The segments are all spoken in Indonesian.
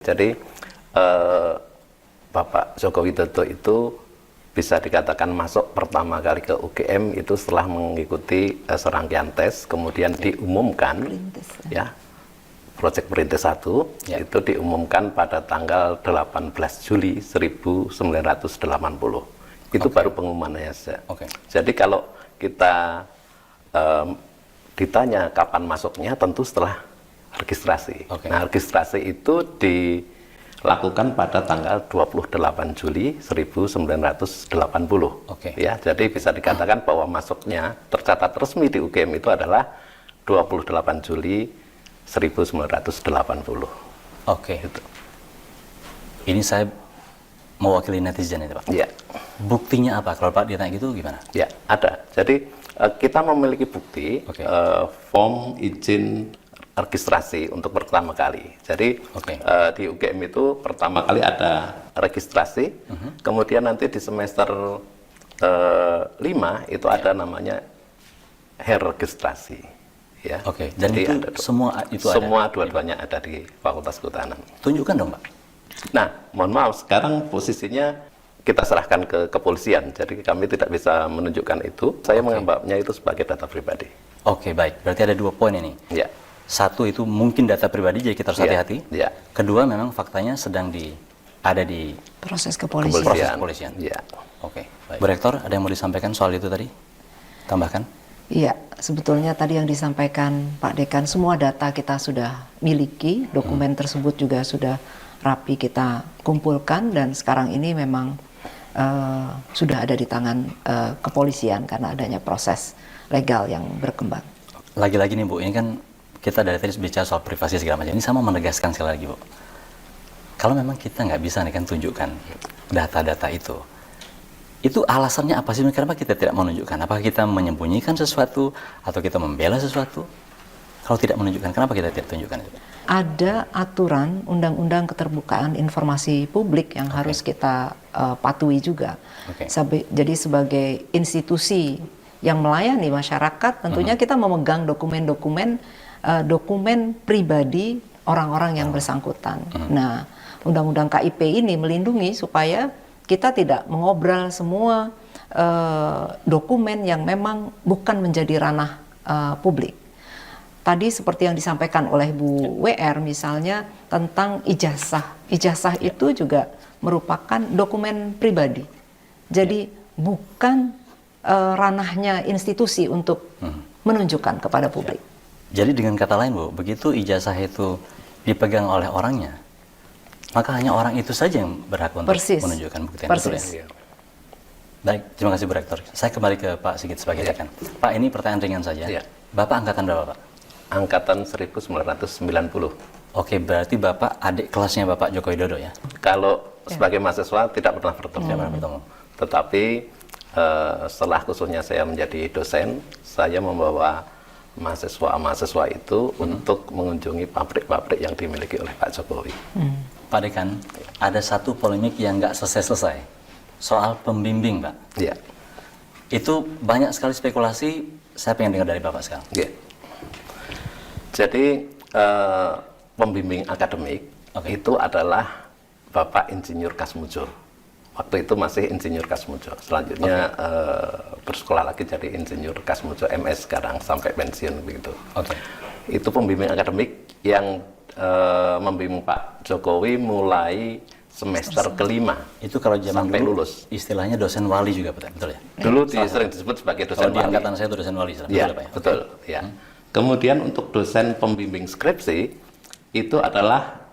Jadi Bapak Joko Widodo itu bisa dikatakan masuk pertama kali ke UGM itu setelah mengikuti serangkaian tes, kemudian diumumkan ya proyek Perintis 1 itu diumumkan pada tanggal 18 Juli 1980. Itu baru pengumumannya saja. Jadi kalau kita ditanya kapan masuknya, tentu setelah registrasi. Nah, registrasi itu dilakukan pada tanggal 28 Juli 1980. Ya, jadi bisa dikatakan bahwa masuknya tercatat resmi di UGM itu adalah 28 Juli 1980. Gitu. Ini saya mewakili netizen itu, Pak. Ya. Buktinya apa? Kalau Pak ditanya gitu gimana? Ya, ada. Jadi kita memiliki bukti form izin registrasi untuk pertama kali. Jadi di UGM itu pertama kali ada registrasi, kemudian nanti di semester 5 itu ada namanya registrasi. Ya. Dan jadi itu semua dua-duanya ada di Fakultas Kehutanan. Tunjukkan dong, Pak. Nah, mohon maaf, sekarang posisinya kita serahkan ke kepolisian, jadi kami tidak bisa menunjukkan itu. Saya menganggapnya itu sebagai data pribadi. Baik. Berarti ada 2 poin ini. Ya. Satu itu mungkin data pribadi, jadi kita harus hati-hati. Ya. Kedua, memang faktanya sedang ada di proses kepolisian. Proses kepolisian. Ya. Baik. Bu Rektor, ada yang mau disampaikan soal itu tadi? Tambahkan? Iya, sebetulnya tadi yang disampaikan Pak Dekan, semua data kita sudah miliki, dokumen tersebut juga sudah rapi kita kumpulkan, dan sekarang ini memang sudah ada di tangan kepolisian karena adanya proses legal yang berkembang. Lagi-lagi nih Bu, ini kan kita dari tadi bicara soal privasi segala macam. Ini sama menegaskan sekali lagi Bu, kalau memang kita nggak bisa nih kan tunjukkan data-data itu alasannya apa sih? Kenapa kita tidak menunjukkan? Apakah kita menyembunyikan sesuatu atau kita membela sesuatu? Kalau tidak menunjukkan, kenapa kita tidak tunjukkan itu? Ada aturan Undang-Undang Keterbukaan Informasi Publik yang harus kita patuhi juga. Jadi sebagai institusi yang melayani masyarakat, tentunya kita memegang dokumen-dokumen pribadi orang-orang yang bersangkutan. Nah, Undang-Undang KIP ini melindungi supaya kita tidak mengobrol semua dokumen yang memang bukan menjadi ranah publik. Tadi seperti yang disampaikan oleh Bu WR misalnya tentang ijazah. Ijazah itu juga merupakan dokumen pribadi. Jadi bukan ranahnya institusi untuk menunjukkan kepada publik. Jadi dengan kata lain Bu, begitu ijazah itu dipegang oleh orangnya, maka hanya orang itu saja yang berhak untuk menunjukkan bukti yang betul ya. Baik, terima kasih Bu Rektor. Saya kembali ke Pak Sigit sebagai dekan. Pak, ini pertanyaan ringan saja. Bapak angkatan berapa, Pak? Angkatan 1990. Berarti Bapak adik kelasnya Bapak Joko Widodo ya? Kalau sebagai mahasiswa tidak pernah bertemu. Tetapi setelah khususnya saya menjadi dosen, saya membawa mahasiswa itu untuk mengunjungi pabrik-pabrik yang dimiliki oleh Pak Jokowi. Pak Dekan, ada satu polemik yang nggak selesai-selesai soal pembimbing, Pak. Iya. Itu banyak sekali spekulasi. Saya pengen dengar dari Bapak sekarang. Iya. Jadi pembimbing akademik itu adalah Bapak Insinyur Kasmujo. Waktu itu masih Insinyur Kasmujo. Selanjutnya bersekolah lagi jadi Insinyur Kasmujo MS sekarang sampai pensiun begitu. Itu pembimbing akademik yang membimbing Pak Jokowi mulai semester kelima. Itu kalau zaman sampai dulu, lulus. Istilahnya dosen wali juga, betul ya? Dulu sering disebut sebagai dosen wali. Kalau di angkatan saya itu dosen wali. Ya, betul. Ya. Kemudian untuk dosen pembimbing skripsi itu adalah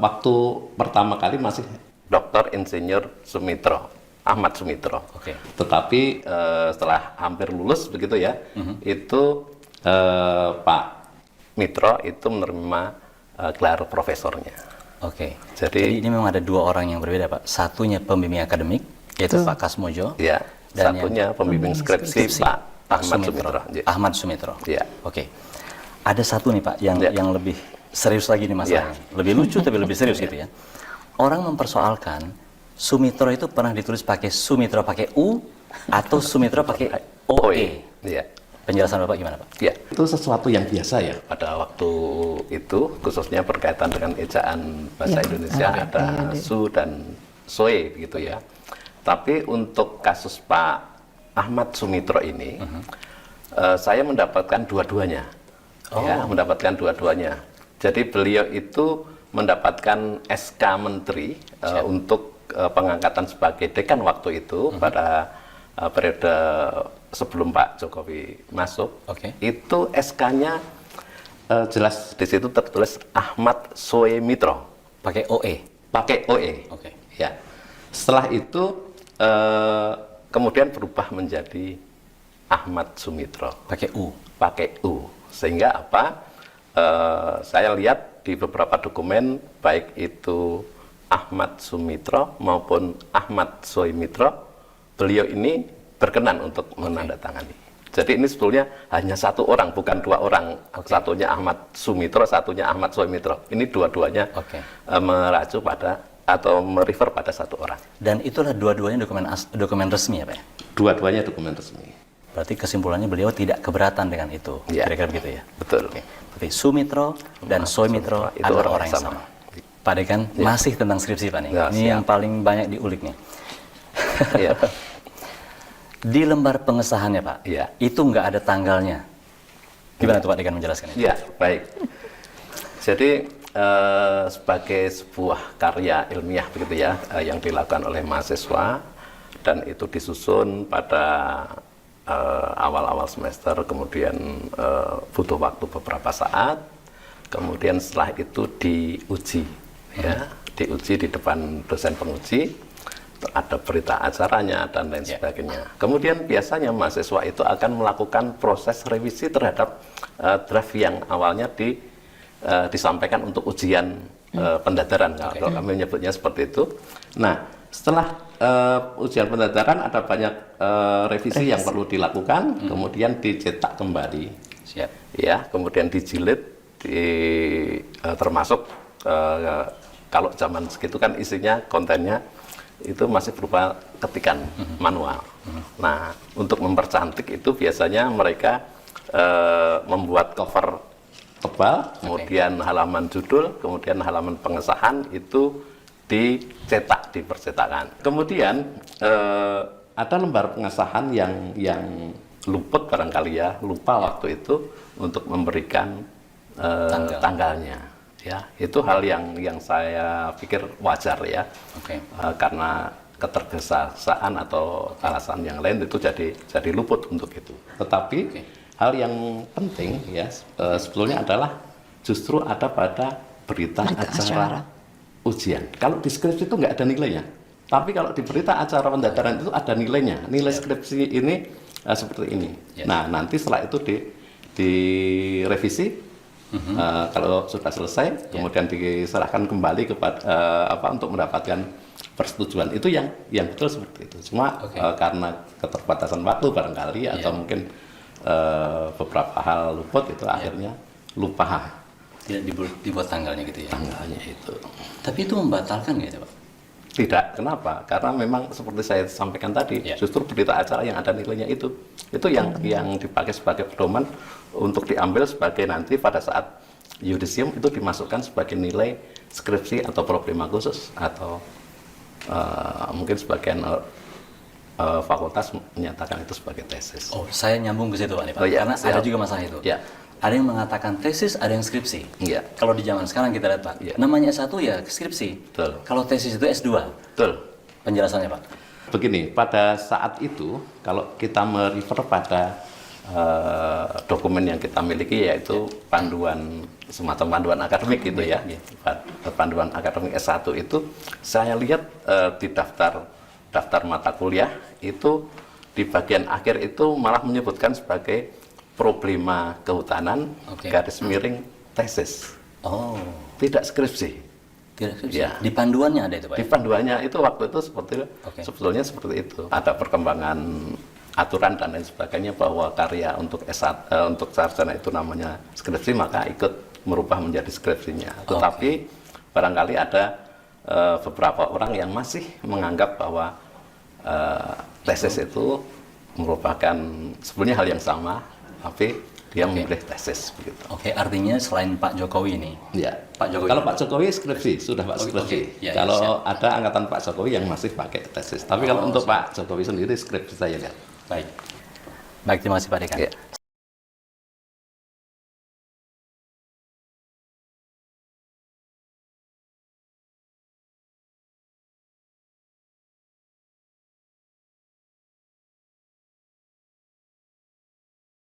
waktu pertama kali masih Dr. Insinyur Sumitro, Ahmad Sumitro. Tetapi setelah hampir lulus begitu ya, itu Pak Mitro itu menerima gelar profesornya. Jadi ini memang ada 2 orang yang berbeda, Pak. Satunya pembimbing akademik, yaitu Pak Kasmojo. Ya. Dan satunya pembimbing skripsi Pak Ahmad Sumitro. Ya. Ada satu nih Pak yang lebih serius lagi nih masalahnya. Lebih lucu tapi lebih serius gitu ya. Orang mempersoalkan Sumitro itu pernah ditulis pakai Sumitro pakai U atau Sumitro pakai OE. Penjelasan Bapak gimana, Pak? Ya, itu sesuatu yang biasa ya pada waktu itu, khususnya berkaitan dengan ejaan bahasa Indonesia, ada su dan soe gitu ya. Tapi untuk kasus Pak Ahmad Sumitro ini, saya mendapatkan dua-duanya. Ya, mendapatkan dua-duanya. Jadi beliau itu mendapatkan SK Menteri untuk pengangkatan sebagai dekan waktu itu pada periode sebelum Pak Jokowi masuk. Itu SK-nya jelas di situ tertulis Ahmad Soemitro. Pakai OE. Pakai OE. Ya. Setelah itu kemudian berubah menjadi Ahmad Sumitro. Pakai U. Pakai U. Sehingga apa? Saya lihat di beberapa dokumen baik itu Ahmad Sumitro maupun Ahmad Soemitro, beliau ini berkenan untuk menandatangani. Jadi ini sebetulnya hanya satu orang, bukan dua orang. Satunya Ahmad Sumitro, satunya Ahmad Soemitro. Ini dua-duanya meracu pada atau merefer pada satu orang. Dan itulah dua-duanya dokumen resmi ya, Pak? Dua-duanya dokumen resmi. Berarti kesimpulannya beliau tidak keberatan dengan itu, kira-kira begitu ya? Betul. Berarti Sumitro dan Soemitro itu adalah orang yang sama. Pak Dekan, masih tentang skripsi Pak nih. Ini yang paling banyak diulik nih. Di lembar pengesahannya Pak, itu nggak ada tanggalnya. Gimana tuh Pak Dekan menjelaskan itu? Ya, baik. Jadi sebagai sebuah karya ilmiah begitu ya, yang dilakukan oleh mahasiswa dan itu disusun pada awal-awal semester, kemudian butuh waktu beberapa saat, kemudian setelah itu diuji, ya, diuji di depan dosen penguji, ada berita acaranya dan lain sebagainya. Kemudian biasanya mahasiswa itu akan melakukan proses revisi terhadap draft yang awalnya disampaikan untuk ujian pendadaran, kalau kami menyebutnya seperti itu. Nah, setelah ujian pendadaran ada banyak revisi yang perlu dilakukan, kemudian dicetak kembali, ya, kemudian dijilid, termasuk kalau zaman segitu kan isinya kontennya itu masih berupa ketikan manual. Nah, untuk mempercantik itu biasanya mereka membuat cover tebal, kemudian halaman judul, kemudian halaman pengesahan itu dicetak di percetakan. Kemudian ada lembar pengesahan yang luput barangkali ya, lupa waktu itu untuk memberikan tanggalnya. Ya, itu hal yang saya pikir wajar ya, karena ketergesa-gesaan atau alasan yang lain itu jadi luput untuk itu. Tetapi hal yang penting ya sebetulnya adalah justru ada pada berita acara ujian. Kalau di skripsi itu nggak ada nilainya, tapi kalau di berita acara pendadaran itu ada nilainya. Nilai skripsi ini seperti ini. Nah, nanti setelah itu direvisi. Kalau sudah selesai, kemudian diserahkan kembali kepada untuk mendapatkan persetujuan. Itu yang betul seperti itu. Cuma karena keterbatasan waktu barangkali atau mungkin beberapa hal luput itu akhirnya lupa. Tidak dibuat tanggalnya gitu ya? Tanggalnya itu. Tapi itu membatalkan nggak itu Pak? Tidak. Kenapa? Karena memang seperti saya sampaikan tadi, justru berita acara yang ada nilainya itu yang dipakai sebagai pedoman untuk diambil sebagai nanti pada saat yudisium itu dimasukkan sebagai nilai skripsi atau problema khusus atau mungkin sebagian fakultas menyatakan itu sebagai tesis. Oh, saya nyambung ke situ Pak, karena ada juga masalah itu. Ada yang mengatakan tesis, ada yang skripsi. Kalau di zaman sekarang kita lihat Pak, namanya S1 ya skripsi. Betul. Kalau tesis itu S2. Betul. Penjelasannya Pak? Begini, pada saat itu kalau kita merefer pada dokumen yang kita miliki yaitu panduan, semacam panduan akademik gitu ya, panduan akademik S1 itu saya lihat di daftar mata kuliah itu di bagian akhir itu malah menyebutkan sebagai problema kehutanan garis miring tesis. Tidak skripsi. Tidak skripsi. Ya. Di panduannya ada itu Pak? Di panduannya itu waktu itu sebetulnya seperti itu. Ada perkembangan aturan dan lain sebagainya bahwa karya untuk S1 untuk sarjana itu namanya skripsi, maka ikut merubah menjadi skripsinya. Tetapi barangkali ada beberapa orang yang masih menganggap bahwa tesis itu merupakan sebenarnya hal yang sama tapi dia memilih tesis begitu. Oke, artinya selain Pak Jokowi ini, Ya. Pak Jokowi. Kalau Pak Jokowi skripsi sudah Pak skripsi. oke. Ya, Kalau ada angkatan Pak Jokowi yang masih pakai tesis. Tapi kalau untuk Pak Jokowi sendiri skripsi saya lihat. Baik. Baik, terima kasih Pak Dekan. Ya.